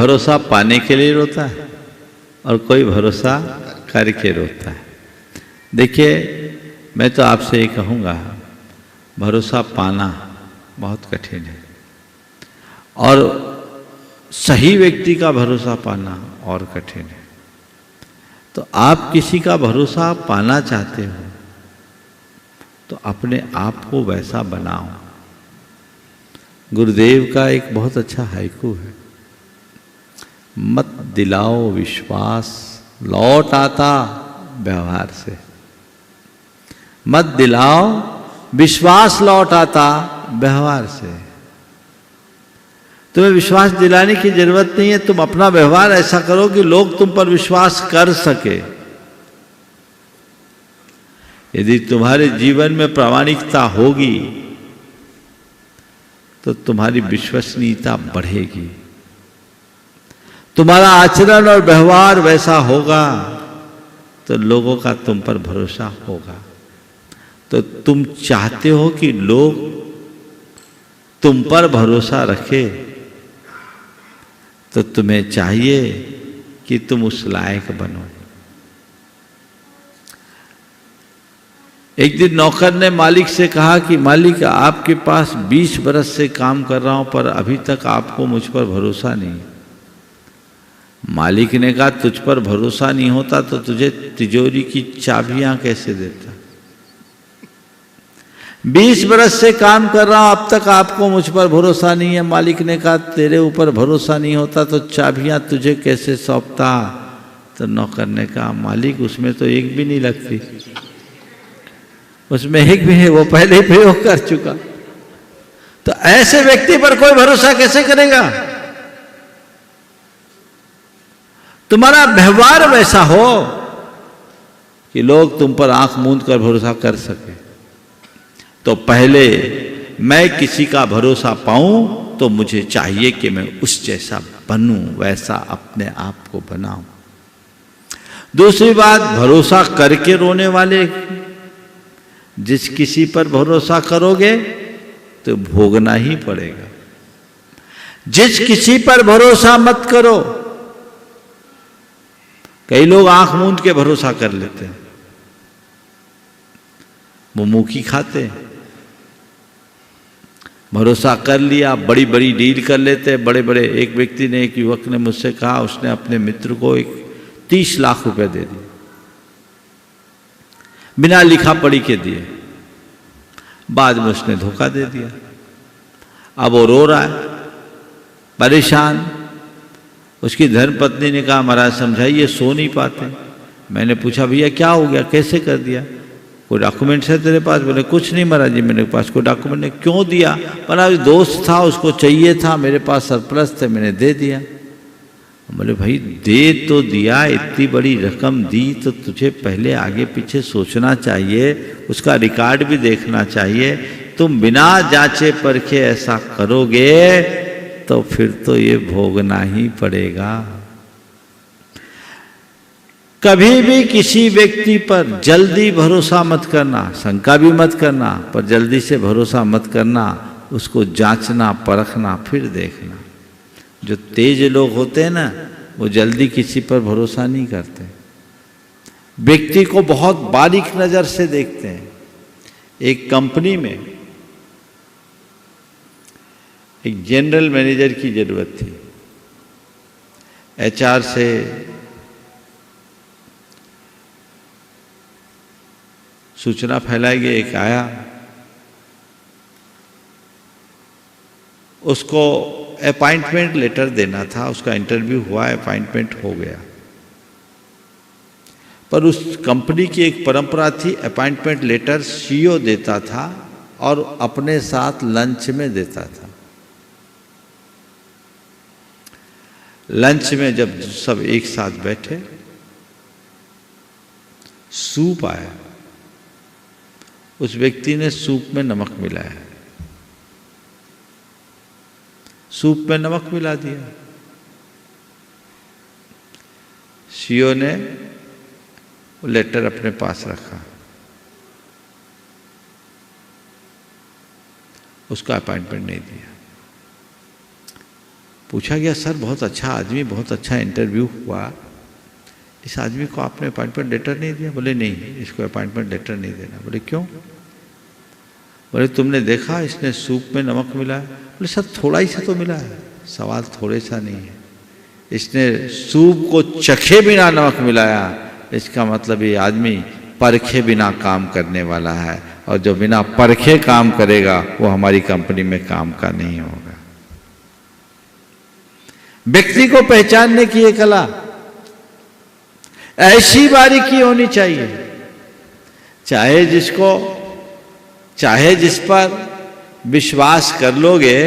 भरोसा पाने के लिए रोता है और कोई भरोसा करके रोता है। देखिए, मैं तो आपसे ये कहूँगा, भरोसा पाना बहुत कठिन है और सही व्यक्ति का भरोसा पाना और कठिन है। तो आप किसी का भरोसा पाना चाहते हो तो अपने आप को वैसा बनाओ। गुरुदेव का एक बहुत अच्छा हाइकू है, मत दिलाओ विश्वास लौट आता व्यवहार से। मत दिलाओ विश्वास लौट आता व्यवहार से। तुम्हें विश्वास दिलाने की जरूरत नहीं है, तुम अपना व्यवहार ऐसा करो कि लोग तुम पर विश्वास कर सके। यदि तुम्हारे जीवन में प्रामाणिकता होगी तो तुम्हारी विश्वसनीयता बढ़ेगी। तुम्हारा आचरण और व्यवहार वैसा होगा तो लोगों का तुम पर भरोसा होगा। तो तुम चाहते हो कि लोग तुम पर भरोसा रखे, तो तुम्हें चाहिए कि तुम उस लायक बनो। एक दिन नौकर ने मालिक से कहा कि मालिक, आपके पास 20 बरस से काम कर रहा हूं पर अभी तक आपको मुझ पर भरोसा नहीं। मालिक ने कहा, तुझ पर भरोसा नहीं होता तो तुझे तिजोरी की चाबियां कैसे देता। 20 बरस से काम कर रहा हूं, अब तक आपको मुझ पर भरोसा नहीं है। मालिक ने कहा, तेरे ऊपर भरोसा नहीं होता तो चाबियां तुझे कैसे सौंपता। तो नौकर ने कहा, मालिक उसमें तो एक भी नहीं लगती, उसमें एक भी है, वो पहले ही प्रयोग कर चुका। तो ऐसे व्यक्ति पर कोई भरोसा कैसे करेगा। तुम्हारा व्यवहार वैसा हो कि लोग तुम पर आंख मूंद कर भरोसा कर सके। तो पहले मैं किसी का भरोसा पाऊं तो मुझे चाहिए कि मैं उस जैसा बनूं, वैसा अपने आप को बनाऊं। दूसरी बात, भरोसा करके रोने वाले, जिस किसी पर भरोसा करोगे तो भोगना ही पड़ेगा। जिस किसी पर भरोसा मत करो। कई लोग आंख मूंद के भरोसा कर लेते हैं, वो मुंह की खाते हैं। भरोसा कर लिया, बड़ी बड़ी डील कर लेते हैं, बड़े बड़े। एक व्यक्ति ने, एक युवक ने मुझसे कहा, उसने अपने मित्र को 30 लाख रुपए दे दिए, बिना लिखा पढ़ी के दिए। बाद में उसने धोखा दे दिया। अब वो रो रहा है, परेशान। उसकी धर्मपत्नी ने कहा, महाराज समझाइए, सो नहीं पाते। मैंने पूछा, भैया क्या हो गया, कैसे कर दिया, कोई डॉक्यूमेंट्स है तेरे पास? बोले, कुछ नहीं महाराज जी, मेरे पास कोई डॉक्यूमेंट नहीं। क्यों दिया? महाराज दोस्त था, उसको चाहिए था, मेरे पास सरप्लस थे, मैंने दे दिया। बोले, भाई दे तो दिया, इतनी बड़ी रकम दी तो तुझे पहले आगे पीछे सोचना चाहिए, उसका रिकॉर्ड भी देखना चाहिए। तुम बिना जांचे परखे ऐसा करोगे तो फिर तो ये भोगना ही पड़ेगा। कभी भी किसी व्यक्ति पर जल्दी भरोसा मत करना, शंका भी मत करना, पर जल्दी से भरोसा मत करना। उसको जांचना, परखना, फिर देखना। जो तेज लोग होते हैं ना, वो जल्दी किसी पर भरोसा नहीं करते, व्यक्ति को बहुत बारीक नजर से देखते हैं। एक कंपनी में एक जनरल मैनेजर की जरूरत थी। एचआर से सूचना फैलाई गई, एक आया, उसको अपॉइंटमेंट लेटर देना था। उसका इंटरव्यू हुआ, अपॉइंटमेंट हो गया। पर उस कंपनी की एक परंपरा थी, अपॉइंटमेंट लेटर सीईओ देता था और अपने साथ लंच में देता था। लंच में जब सब एक साथ बैठे, सूप आया। उस व्यक्ति ने सूप में नमक मिलाया, सूप में नमक मिला दिया। सीईओ ने वो लेटर अपने पास रखा, उसका अपॉइंटमेंट नहीं दिया। पूछा गया सर बहुत अच्छा आदमी, बहुत अच्छा इंटरव्यू हुआ, इस आदमी को आपने अपॉइंटमेंट लेटर नहीं दिया? बोले नहीं, इसको अपॉइंटमेंट लेटर नहीं देना। बोले क्यों? बोले तुमने देखा इसने सूप में नमक मिला है? बोले सर थोड़ा ही सा तो मिला है। सवाल थोड़े सा नहीं है, इसने सूप को चखे बिना नमक मिलाया, इसका मतलब ये आदमी परखे बिना काम करने वाला है, और जो बिना परखे काम करेगा वो हमारी कंपनी में काम का नहीं होगा। व्यक्ति को पहचानने की एक कला, ऐसी बारीकी होनी चाहिए, चाहे जिस पर विश्वास कर लोगे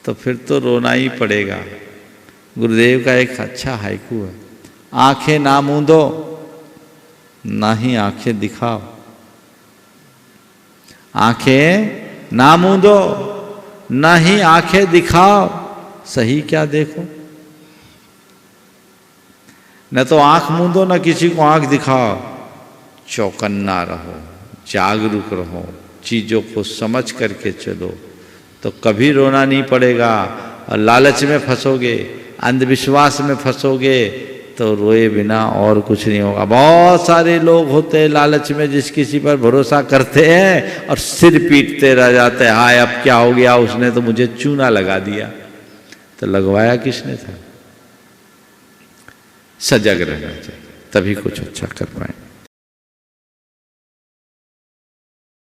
तो फिर तो रोना ही पड़ेगा। गुरुदेव का एक अच्छा हाइकू है, आंखें ना मूंदो ना ही आंखें दिखाओ, आंखें ना मूंदो ना ही आंखें दिखाओ, सही क्या देखो। न तो आंख मूंदो न किसी को आंख दिखाओ, चौकन्ना रहो, जागरूक रहो, चीजों को समझ करके चलो, तो कभी रोना नहीं पड़ेगा। और लालच में फंसोगे, अंधविश्वास में फंसोगे तो रोए बिना और कुछ नहीं होगा। बहुत सारे लोग होते हैं लालच में, जिस किसी पर भरोसा करते हैं और सिर पीटते रह जाते हैं, हाय अब क्या हो गया, उसने तो मुझे चूना लगा दिया। तो लगवाया किसने था? सजग रहना चाहिए, तभी कुछ अच्छा कर पाए।